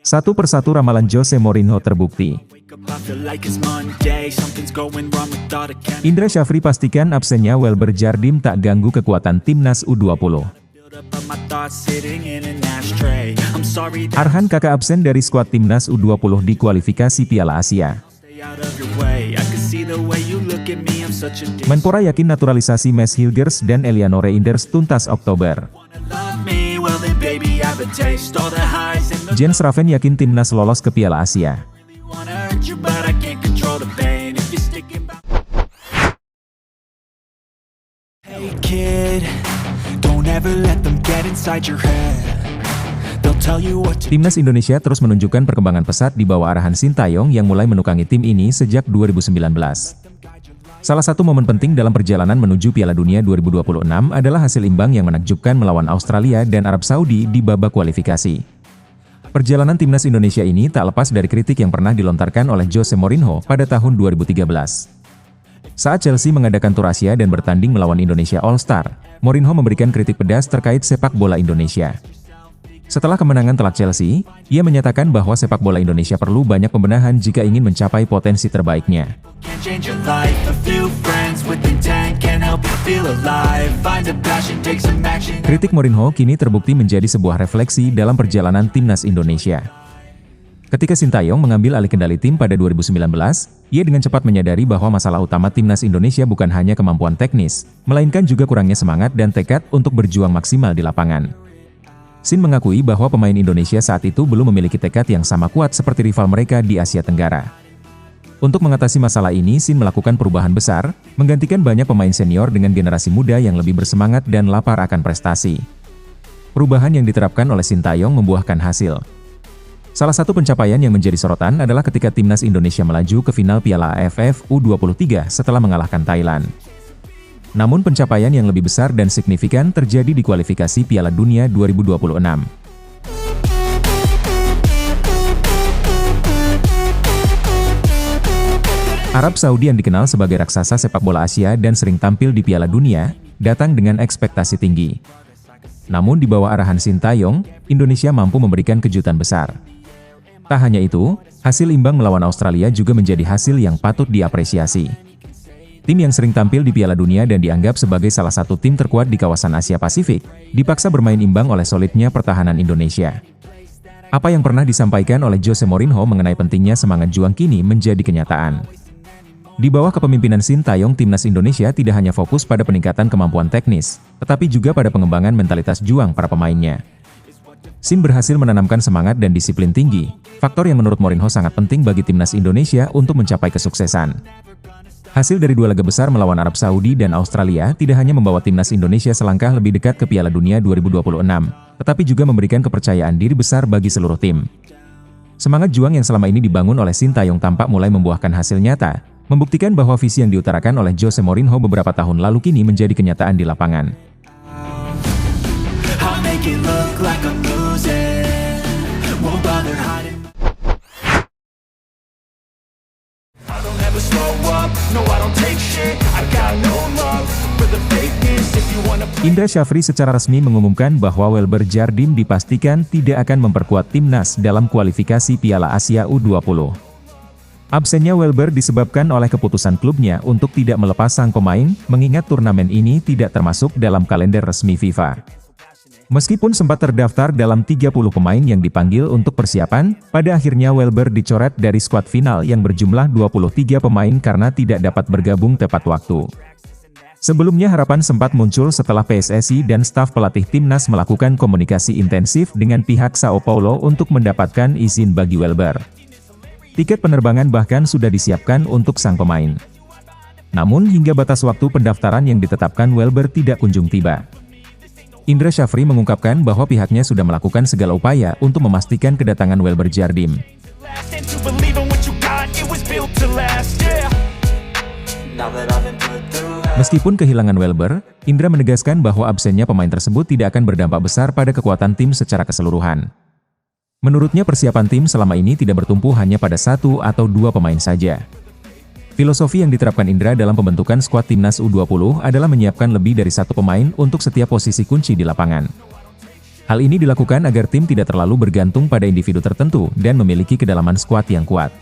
Satu persatu ramalan Jose Mourinho terbukti. Indra Syafri pastikan absennya Welber Jardim tak ganggu kekuatan timnas U20. Arhan kakak absen dari skuad timnas U20 di kualifikasi Piala Asia. Menpora yakin naturalisasi Mads Hilgers dan Eliano Reinders tuntas Oktober. Jens Raven yakin timnas lolos ke Piala Asia. Timnas Indonesia terus menunjukkan perkembangan pesat di bawah arahan Sintayong yang mulai menukangi tim ini sejak 2019. Salah satu momen penting dalam perjalanan menuju Piala Dunia 2026 adalah hasil imbang yang menakjubkan melawan Australia dan Arab Saudi di babak kualifikasi. Perjalanan timnas Indonesia ini tak lepas dari kritik yang pernah dilontarkan oleh Jose Mourinho pada tahun 2013. Saat Chelsea mengadakan tur Asia dan bertanding melawan Indonesia All-Star, Mourinho memberikan kritik pedas terkait sepak bola Indonesia. Setelah kemenangan telak Chelsea, ia menyatakan bahwa sepak bola Indonesia perlu banyak pembenahan jika ingin mencapai potensi terbaiknya. Kritik Mourinho kini terbukti menjadi sebuah refleksi dalam perjalanan timnas Indonesia. Ketika Sintayong mengambil alih kendali tim pada 2019, ia dengan cepat menyadari bahwa masalah utama timnas Indonesia bukan hanya kemampuan teknis, melainkan juga kurangnya semangat dan tekad untuk berjuang maksimal di lapangan. Sin mengakui bahwa pemain Indonesia saat itu belum memiliki tekad yang sama kuat seperti rival mereka di Asia Tenggara. Untuk mengatasi masalah ini, Sin melakukan perubahan besar, menggantikan banyak pemain senior dengan generasi muda yang lebih bersemangat dan lapar akan prestasi. Perubahan yang diterapkan oleh Sintayong membuahkan hasil. Salah satu pencapaian yang menjadi sorotan adalah ketika timnas Indonesia melaju ke final Piala AFF U23 setelah mengalahkan Thailand. Namun pencapaian yang lebih besar dan signifikan terjadi di kualifikasi Piala Dunia 2026. Arab Saudi yang dikenal sebagai raksasa sepak bola Asia dan sering tampil di Piala Dunia, datang dengan ekspektasi tinggi. Namun di bawah arahan Sintayong, Indonesia mampu memberikan kejutan besar. Tak hanya itu, hasil imbang melawan Australia juga menjadi hasil yang patut diapresiasi. Tim yang sering tampil di Piala Dunia dan dianggap sebagai salah satu tim terkuat di kawasan Asia Pasifik, dipaksa bermain imbang oleh solidnya pertahanan Indonesia. Apa yang pernah disampaikan oleh Jose Mourinho mengenai pentingnya semangat juang kini menjadi kenyataan. Di bawah kepemimpinan Sintayong, timnas Indonesia tidak hanya fokus pada peningkatan kemampuan teknis, tetapi juga pada pengembangan mentalitas juang para pemainnya. Sin berhasil menanamkan semangat dan disiplin tinggi, faktor yang menurut Mourinho sangat penting bagi timnas Indonesia untuk mencapai kesuksesan. Hasil dari dua laga besar melawan Arab Saudi dan Australia tidak hanya membawa timnas Indonesia selangkah lebih dekat ke Piala Dunia 2026, tetapi juga memberikan kepercayaan diri besar bagi seluruh tim. Semangat juang yang selama ini dibangun oleh Sintayong tampak mulai membuahkan hasil nyata, membuktikan bahwa visi yang diutarakan oleh Jose Mourinho beberapa tahun lalu kini menjadi kenyataan di lapangan. Indra Syafri secara resmi mengumumkan bahwa Welber Jardim dipastikan tidak akan memperkuat timnas dalam kualifikasi Piala Asia U20. Absennya Welber disebabkan oleh keputusan klubnya untuk tidak melepas sang pemain, mengingat turnamen ini tidak termasuk dalam kalender resmi FIFA. Meskipun sempat terdaftar dalam 30 pemain yang dipanggil untuk persiapan, pada akhirnya Welber dicoret dari skuad final yang berjumlah 23 pemain karena tidak dapat bergabung tepat waktu. Sebelumnya harapan sempat muncul setelah PSSI dan staf pelatih timnas melakukan komunikasi intensif dengan pihak Sao Paulo untuk mendapatkan izin bagi Welber. Tiket penerbangan bahkan sudah disiapkan untuk sang pemain. Namun hingga batas waktu pendaftaran yang ditetapkan Welber tidak kunjung tiba. Indra Syafri mengungkapkan bahwa pihaknya sudah melakukan segala upaya untuk memastikan kedatangan Welber Jardim. Meskipun kehilangan Welber, Indra menegaskan bahwa absennya pemain tersebut tidak akan berdampak besar pada kekuatan tim secara keseluruhan. Menurutnya persiapan tim selama ini tidak bertumpu hanya pada satu atau dua pemain saja. Filosofi yang diterapkan Indra dalam pembentukan skuad timnas U20 adalah menyiapkan lebih dari satu pemain untuk setiap posisi kunci di lapangan. Hal ini dilakukan agar tim tidak terlalu bergantung pada individu tertentu dan memiliki kedalaman skuad yang kuat.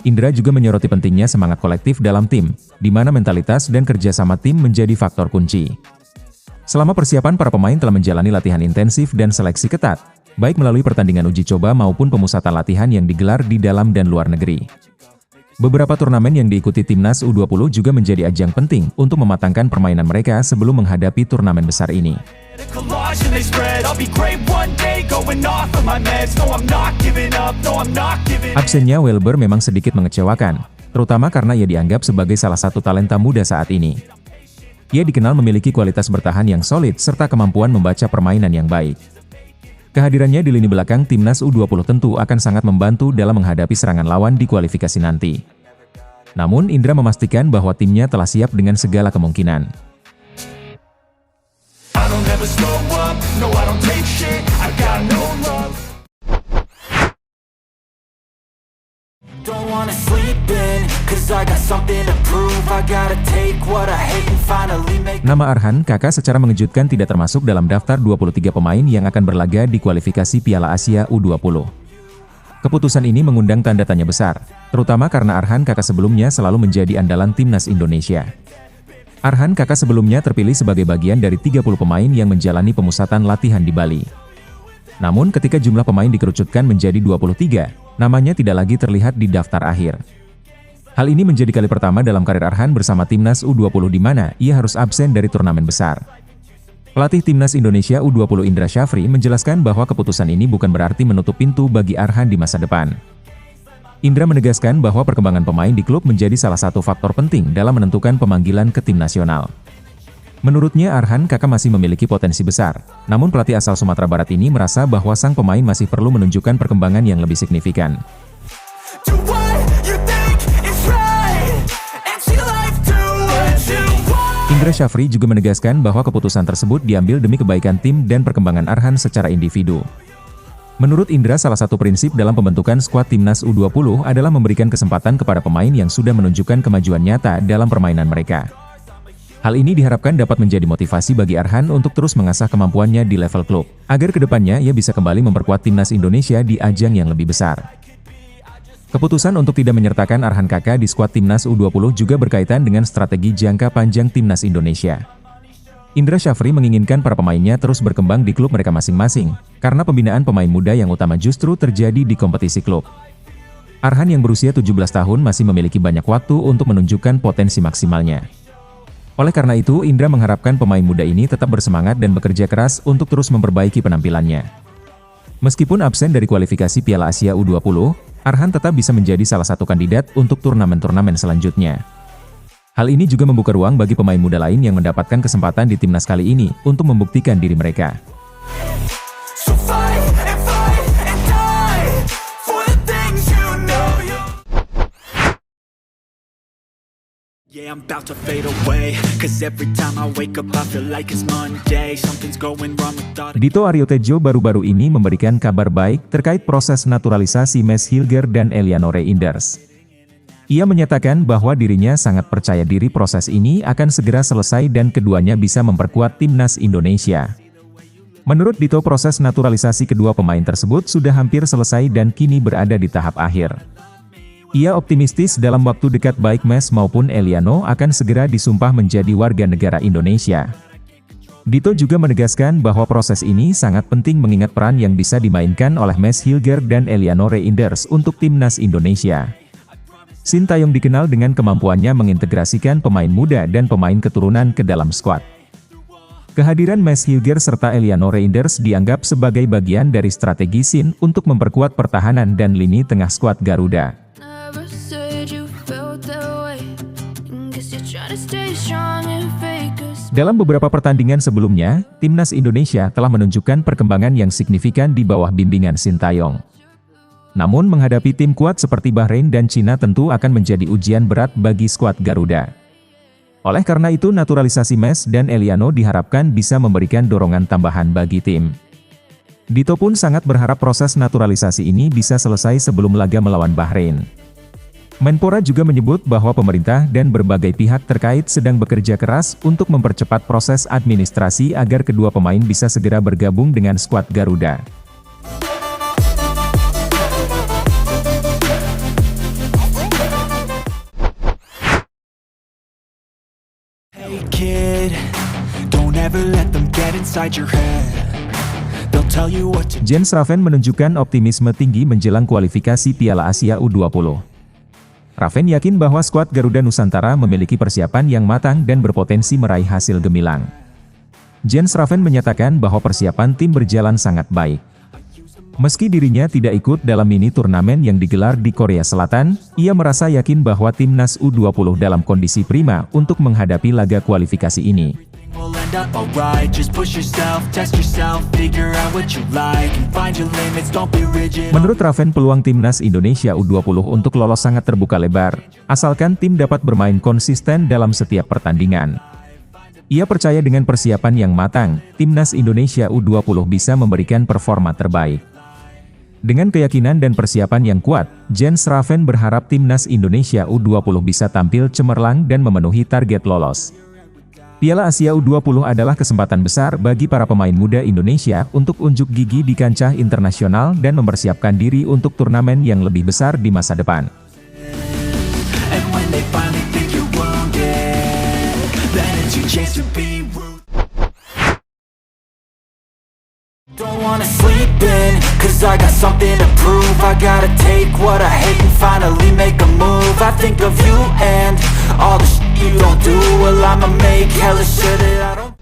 Indra juga menyoroti pentingnya semangat kolektif dalam tim, di mana mentalitas dan kerjasama tim menjadi faktor kunci. Selama persiapan, para pemain telah menjalani latihan intensif dan seleksi ketat, baik melalui pertandingan uji coba maupun pemusatan latihan yang digelar di dalam dan luar negeri. Beberapa turnamen yang diikuti timnas U20 juga menjadi ajang penting untuk mematangkan permainan mereka sebelum menghadapi turnamen besar ini. Absennya Welber memang sedikit mengecewakan, terutama karena ia dianggap sebagai salah satu talenta muda saat ini. Ia dikenal memiliki kualitas bertahan yang solid serta kemampuan membaca permainan yang baik. Kehadirannya di lini belakang timnas U20 tentu akan sangat membantu dalam menghadapi serangan lawan di kualifikasi nanti. Namun Indra memastikan bahwa timnya telah siap dengan segala kemungkinan. Nama Arhan Kakak secara mengejutkan tidak termasuk dalam daftar 23 pemain yang akan berlaga di kualifikasi Piala Asia U20. Keputusan ini mengundang tanda tanya besar, terutama karena Arhan Kakak sebelumnya selalu menjadi andalan timnas Indonesia. Arhan Kakak sebelumnya terpilih sebagai bagian dari 30 pemain yang menjalani pemusatan latihan di Bali. Namun ketika jumlah pemain dikerucutkan menjadi 23, namanya tidak lagi terlihat di daftar akhir. Hal ini menjadi kali pertama dalam karir Arhan bersama timnas U20 di mana ia harus absen dari turnamen besar. Pelatih timnas Indonesia U20 Indra Syafri menjelaskan bahwa keputusan ini bukan berarti menutup pintu bagi Arhan di masa depan. Indra menegaskan bahwa perkembangan pemain di klub menjadi salah satu faktor penting dalam menentukan pemanggilan ke tim nasional. Menurutnya Arhan Kakak masih memiliki potensi besar, namun pelatih asal Sumatera Barat ini merasa bahwa sang pemain masih perlu menunjukkan perkembangan yang lebih signifikan. Indra Syafri juga menegaskan bahwa keputusan tersebut diambil demi kebaikan tim dan perkembangan Arhan secara individu. Menurut Indra, salah satu prinsip dalam pembentukan skuad timnas U20 adalah memberikan kesempatan kepada pemain yang sudah menunjukkan kemajuan nyata dalam permainan mereka. Hal ini diharapkan dapat menjadi motivasi bagi Arhan untuk terus mengasah kemampuannya di level klub, agar kedepannya ia bisa kembali memperkuat timnas Indonesia di ajang yang lebih besar. Keputusan untuk tidak menyertakan Arhan Kakak di skuad timnas U20 juga berkaitan dengan strategi jangka panjang timnas Indonesia. Indra Syafri menginginkan para pemainnya terus berkembang di klub mereka masing-masing, karena pembinaan pemain muda yang utama justru terjadi di kompetisi klub. Arhan yang berusia 17 tahun masih memiliki banyak waktu untuk menunjukkan potensi maksimalnya. Oleh karena itu, Indra mengharapkan pemain muda ini tetap bersemangat dan bekerja keras untuk terus memperbaiki penampilannya. Meskipun absen dari kualifikasi Piala Asia U20, Arhan tetap bisa menjadi salah satu kandidat untuk turnamen-turnamen selanjutnya. Hal ini juga membuka ruang bagi pemain muda lain yang mendapatkan kesempatan di timnas kali ini untuk membuktikan diri mereka. Dito Aryotejo baru-baru ini memberikan kabar baik terkait proses naturalisasi Mees Hilger dan Eliano Reinders. Ia menyatakan bahwa dirinya sangat percaya diri proses ini akan segera selesai dan keduanya bisa memperkuat timnas Indonesia. Menurut Dito, proses naturalisasi kedua pemain tersebut sudah hampir selesai dan kini berada di tahap akhir. Ia optimistis dalam waktu dekat baik Mees maupun Eliano akan segera disumpah menjadi warga negara Indonesia. Dito juga menegaskan bahwa proses ini sangat penting mengingat peran yang bisa dimainkan oleh Mees Hilger dan Eliano Reinders untuk timnas Indonesia. Sintayong dikenal dengan kemampuannya mengintegrasikan pemain muda dan pemain keturunan ke dalam skuad. Kehadiran Mees Hilger serta Eliano Reinders dianggap sebagai bagian dari strategi Sin untuk memperkuat pertahanan dan lini tengah skuad Garuda. Dalam beberapa pertandingan sebelumnya, timnas Indonesia telah menunjukkan perkembangan yang signifikan di bawah bimbingan Sintayong. Namun menghadapi tim kuat seperti Bahrain dan Cina tentu akan menjadi ujian berat bagi skuad Garuda. Oleh karena itu, naturalisasi Mees dan Eliano diharapkan bisa memberikan dorongan tambahan bagi tim. Dito pun sangat berharap proses naturalisasi ini bisa selesai sebelum laga melawan Bahrain. Menpora juga menyebut bahwa pemerintah dan berbagai pihak terkait sedang bekerja keras untuk mempercepat proses administrasi agar kedua pemain bisa segera bergabung dengan skuad Garuda. Hey kid, don't ever let them get inside your head. They'll tell you what to do. Jens Raven menunjukkan optimisme tinggi menjelang kualifikasi Piala Asia U20. Raven yakin bahwa skuad Garuda Nusantara memiliki persiapan yang matang dan berpotensi meraih hasil gemilang. Jens Raven menyatakan bahwa persiapan tim berjalan sangat baik. Meski dirinya tidak ikut dalam mini turnamen yang digelar di Korea Selatan, ia merasa yakin bahwa timnas U20 dalam kondisi prima untuk menghadapi laga kualifikasi ini. We'll end up alright. Just push yourself, test yourself, figure out what you like, and find your limits, don't be rigid. Menurut Raven, peluang timnas Indonesia U20 untuk lolos sangat terbuka lebar, asalkan tim dapat bermain konsisten dalam setiap pertandingan. Ia percaya dengan persiapan yang matang, timnas Indonesia U20 bisa memberikan performa terbaik. Dengan keyakinan dan persiapan yang kuat, Jens Raven berharap timnas Indonesia U20 bisa tampil cemerlang dan memenuhi target lolos. Piala Asia U20 adalah kesempatan besar bagi para pemain muda Indonesia untuk unjuk gigi di kancah internasional dan mempersiapkan diri untuk turnamen yang lebih besar di masa depan. And when they finally think you're wounded, then it's your chance to be rude. Don't wanna sleep in, cause I got something to prove. I gotta take what I hate and finally make a move. I think of you and all the shit you don't do. Well, I'ma make hella sure that I don't